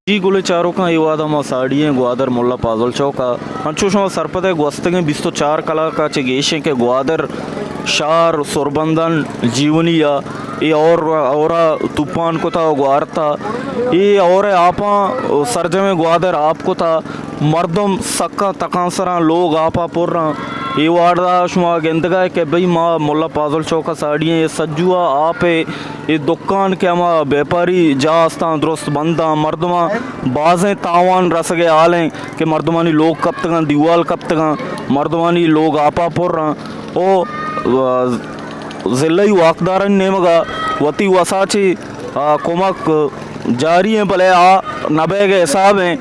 जी गुले चारों का इवादा मसाड़ियाँ ग्वादर मुल्ला पाजल चौका अंचो शमा सरपदे gwastगे 24 कला चे गेशे के ग्वादर शार सोरबंदन जीवनिया ये और तूफान को था ग्वारता ये और आपा सरजमे ग्वादर आपको था मर्दम सक्का तकांसरा लोग आपा पुर्रा ये वार्दा शुमा गेंदगा के भाई माँ मुल्ला पाजल चौका साड़ियाँ ये सज्जुआ आपे ये दुकान के अमा व्यापारी जास्ता दुरुस्त बंदा मर्दमा बाजें तावान रसगे आलें के मर्दमानी लोग कब तक दीवाल कब तक मर्दमानी लोग आपा पुर्रा ओ ज़िल्ला वाकदारन नेमगा वती वसाची कुमक जारी हैं भले नबे के हिसाब हैं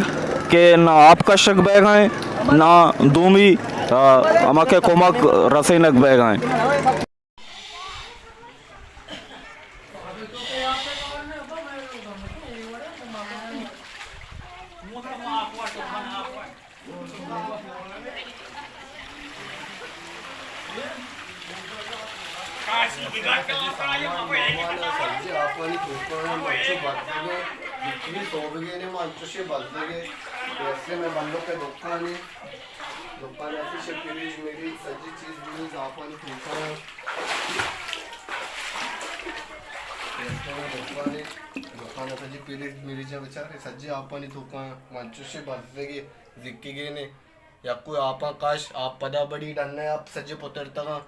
कि ना आपका शक बैग हैं ना दूमी अमके कुमक रसे नक बैग हैं। सज्जे आपण मंचुशे बसगे जिक्की गेने याकू आपा काश आप पदा बड़ी डन्ने आप सज्जे पुतरता